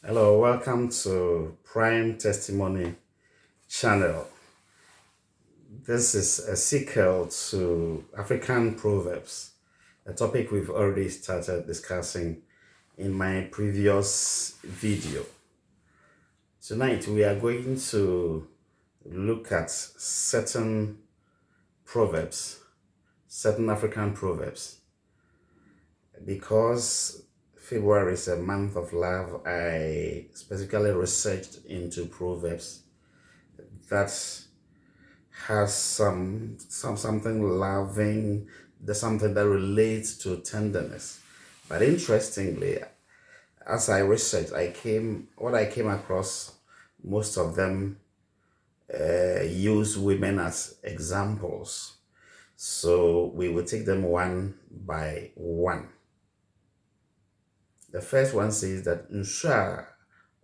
Hello, welcome to Prime Testimony channel. This is a sequel to African Proverbs, a topic we've already started discussing in my previous video. Tonight we are going to look at certain proverbs, certain African proverbs. Because February is a month of love, I specifically researched into proverbs that has something loving, there's something that relates to tenderness. But interestingly, as I researched, what I came across, most of them use women as examples. So we will take them one by one. The first one says that Nsha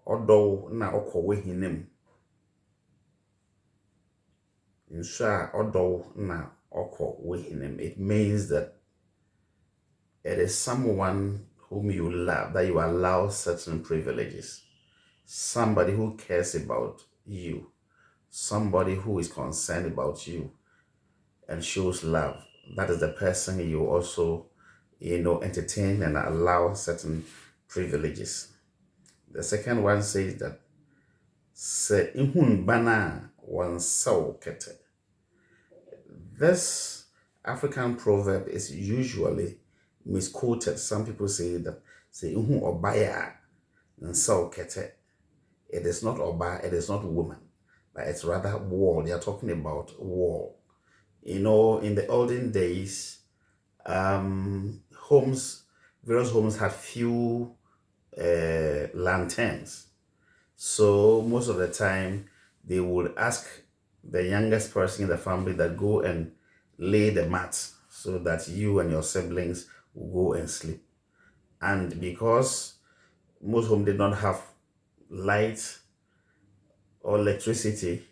odo na okowe hinem. Nsha odo na okowe hinem. It means that it is someone whom you love, that you allow certain privileges. Somebody who cares about you. Somebody who is concerned about you and shows love. That is the person you also, entertain and allow certain privileges. The second one says that se ihun bana wansaw kete. This African proverb is usually misquoted. Some people say that se ihun obaya wansaw kete. It is not oba, it is not woman, but it's rather wall. They are talking about wall. In the olden days, various homes had few lanterns. So most of the time, they would ask the youngest person in the family that go and lay the mat so that you and your siblings will go and sleep. And because most homes did not have light or electricity,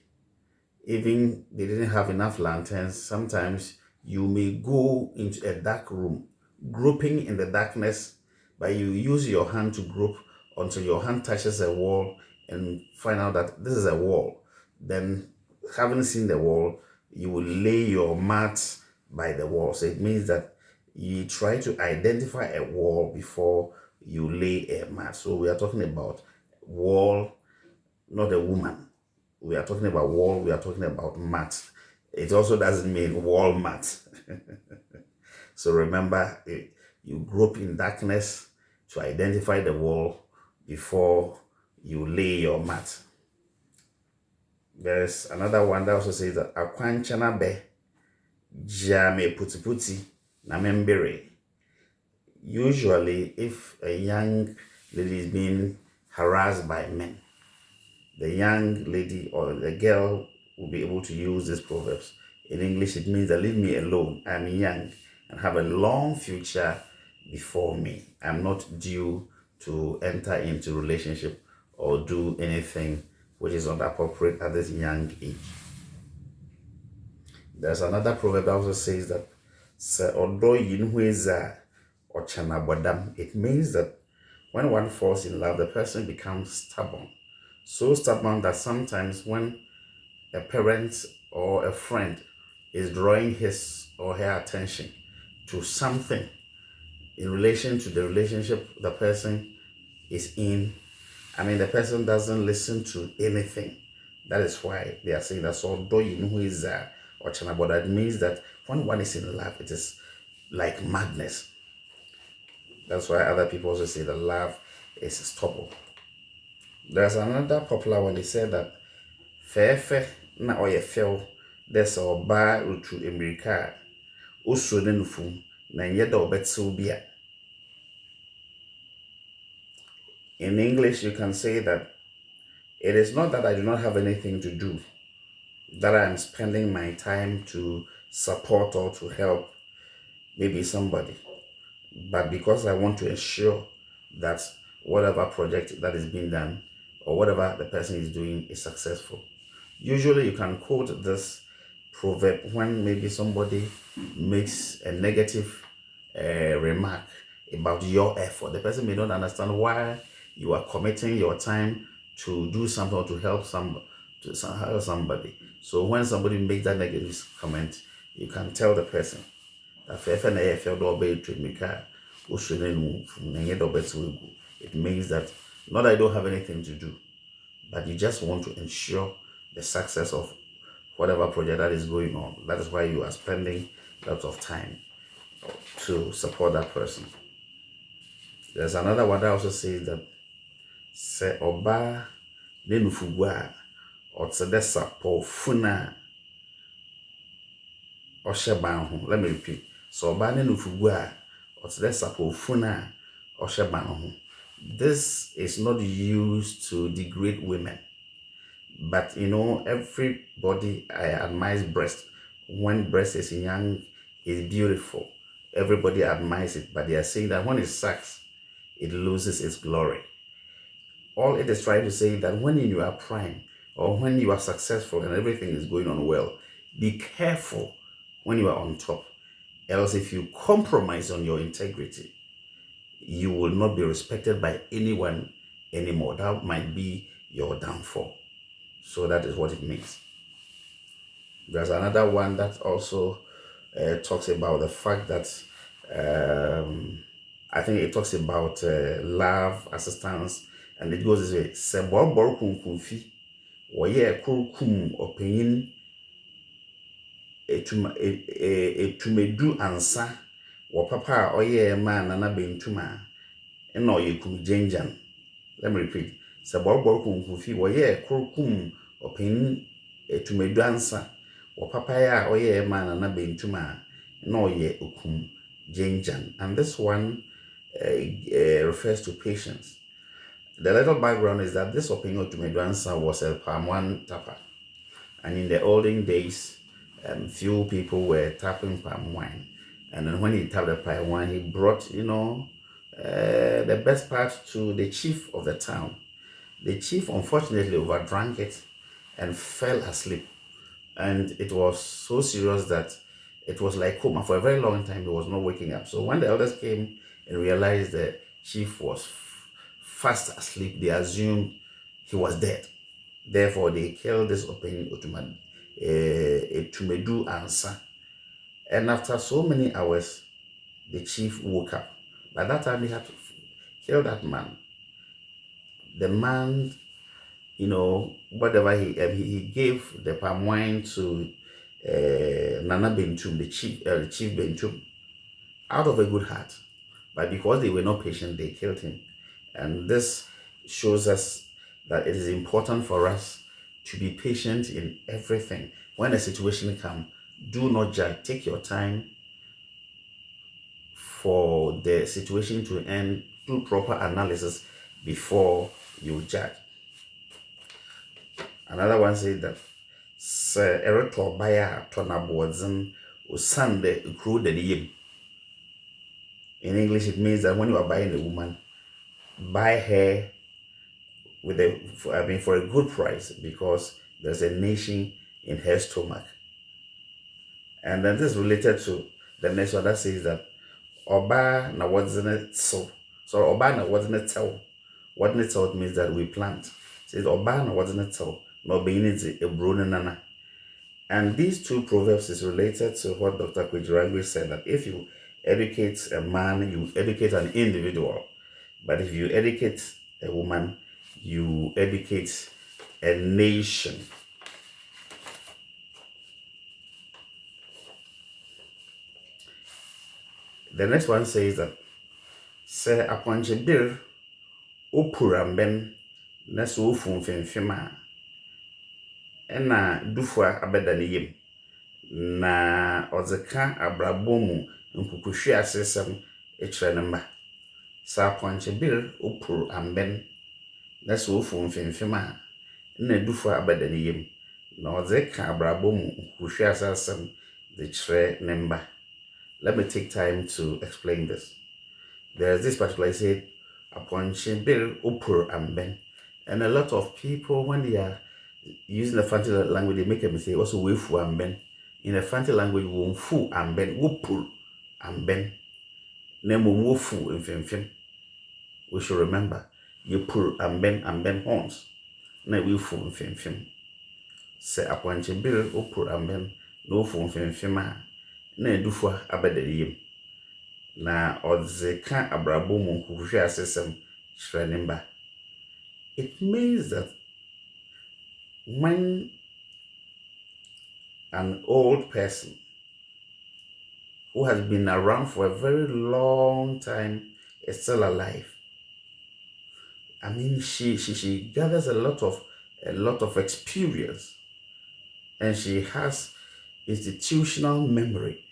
even they didn't have enough lanterns, sometimes you may go into a dark room, groping in the darkness, but you use your hand to grope until your hand touches a wall and find out that this is a wall. Then, having seen the wall, you will lay your mat by the wall. So it means that you try to identify a wall before you lay a mat. So we are talking about wall, not a woman. We are talking about wall, we are talking about mat. It also doesn't mean wall mat. So remember, you grope in darkness to identify the wall before you lay your mat. There's another one that also says that akwanchana be jame puti na membere. Usually, if a young lady is being harassed by men, the young lady or the girl will be able to use these proverbs. In English, it means that leave me alone. I'm young and have a long future before me. I'm not due to enter into relationship or do anything which is not appropriate at this young age. There's another proverb that also says that it means that when one falls in love, the person becomes stubborn. So stubborn that sometimes when a parent or a friend is drawing his or her attention to something in relation to the relationship the person is in, the person doesn't listen to anything. That is why they are saying that so do you know who is or Chanabod. It means that when one is in love, it is like madness. That's why other people also say that love is stubborn. There's another popular one. They said that fefe na oye feel there's a bar to America also nufu na yeda obetsu bia. In English, you can say that it is not that I do not have anything to do, that I'm spending my time to support or to help maybe somebody, but because I want to ensure that whatever project that is being done or whatever the person is doing is successful. Usually you can quote this proverb when maybe somebody makes a negative remark about your effort. The person may not understand why you are committing your time to do something or to help help somebody. So when somebody makes that negative comment, you can tell the person that it means that not that I don't have anything to do, but you just want to ensure the success of whatever project that is going on. That is why you are spending lots of time to support that person. There's another one that also says that se oba ne nufugwa or tsedesa po funa or sheban. Let me repeat. So oba ne nufugwa or tsedesa po funa or sheban. This is not used to degrade women. But everybody admires breast. When breast is young, it's beautiful. Everybody admires it, but they are saying that when it sucks, it loses its glory. All it is trying to say that when you are prime or when you are successful and everything is going on well, be careful when you are on top. Else, if you compromise on your integrity, you will not be respected by anyone anymore. That might be your downfall. So that is what it means. There's another one that also talks about the fact that I think it talks about love, assistance, and it goes this way. Sebor kumfi, woye kurkum opinion, etumedu ansa, wapapa oye man nana bentuma, eno ye kum jenjan. Let me repeat. Sebor kumfi, woye kurkum opinion, etumedu ansa, wapapa ya oye man nana bentuma, eno ye ukum jenjan. And this one refers to patience. The little background is that this Opinio Tumedwansa was a palm one tapper. And in the olden days, few people were tapping palm wine. And then when he tapped the palm wine, he brought, the best part to the chief of the town. The chief unfortunately overdrank it and fell asleep. And it was so serious that it was like coma. For a very long time, he was not waking up. So when the elders came and realized the chief was fast asleep, they assumed he was dead. Therefore, they killed this Tumedu Ansa. And after so many hours, the chief woke up. By that time, he had to kill that man. The man, whatever he gave the palm wine to Nana Bentum, the chief Bentum, out of a good heart. But because they were not patient, they killed him. And this shows us that it is important for us to be patient in everything. When a situation comes, do not judge. Take your time for the situation to end. Do proper analysis before you judge. Another one says that Ereto Baya Tonabozen Usande Ukru. In English, it means that when you are buying a woman, buy her for a good price, because there's a nation in her stomach. And then this is related to the next one that says that Oba na wasn't it so? So Oba na wasn't it so? What it so means that we plant. It says Oba na wasn't it so? No being a brune nana. And these two proverbs is related to what Dr. Kwijiragwe said, that if you educate a man, you educate an individual. But if you educate a woman, you educate a nation. The next one says that se aponche bir opuramben na so funfemfema ena dufua abedane yem na ozeka abrabomu nkukuhwe asesem ekire ne ma. Sa aponche bir opuramben na so funfemfema na dufua abedane yem na ozeka abrabomu nkukuhwe asesem ekire ne ma. Let me take time to explain this. There's this particular said upon Shibir Upur Amben. And a lot of people, when they are using the fancy language, they make a mistake. Also, Wifu Amben. In the fancy language, Wumfu Amben, Upur Amben. Nemo Wufu in Fim. We should remember you pull and bend horns. Na we fum fim. Say appointed bill or pull and bend no fum fim. Na edufo abedade yim. Na odze ka abrabo mu nkuhwe asesem shrenimba. It means that when an old person who has been around for a very long time is still alive, I mean, she gathers a lot of experience, and she has institutional memory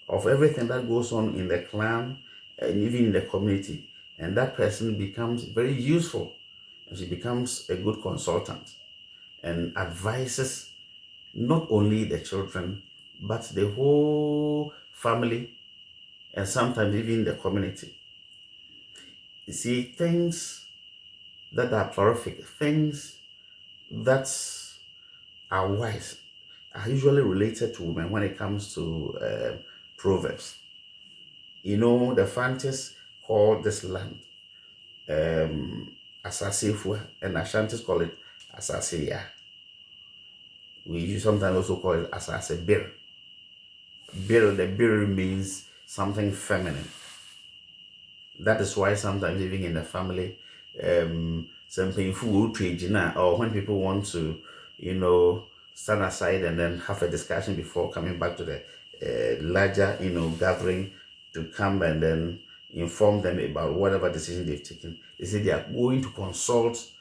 of everything that goes on in the clan and even in the community. And that person becomes very useful, and she becomes a good consultant and advises not only the children, but the whole family and sometimes even the community. You see, things that are prolific, things that are wise, are usually related to women when it comes to Proverbs. You know, the Fantis call this land Asasefua, and Ashantis call it Asaseya. We sometimes also call it Asase Bir. The Bir means something feminine. That is why sometimes even in the family, some painful will trade, or when people want to, stand aside and then have a discussion before coming back to the larger, gathering to come and then inform them about whatever decision they've taken. They say they are going to consult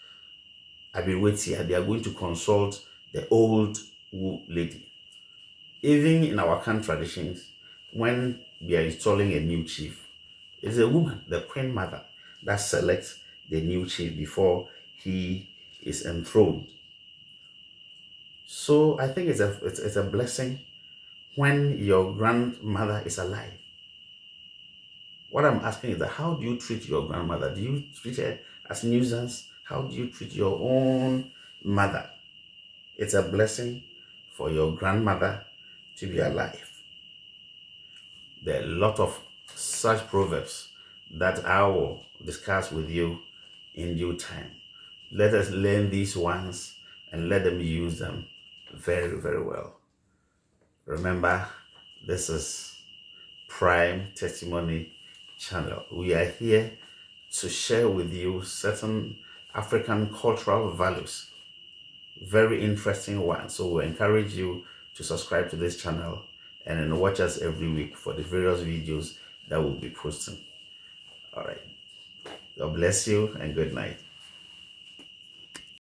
Abirwetia, they are going to consult the old lady. Even in our clan traditions, when we are installing a new chief, it's a woman, the queen mother, that selects the new chief before he is enthroned. So I think it's a blessing when your grandmother is alive. What I'm asking is that how do you treat your grandmother? Do you treat her as nuisance? How do you treat your own mother? It's a blessing for your grandmother to be alive. There are a lot of such proverbs that I will discuss with you in due time. Let us learn these ones and let them use them very, very well. Remember, this is Prime Testimony Channel. We are here to share with you certain African cultural values. Very interesting ones. So we encourage you to subscribe to this channel and then watch us every week for the various videos that we'll be posting. All right. God bless you and good night.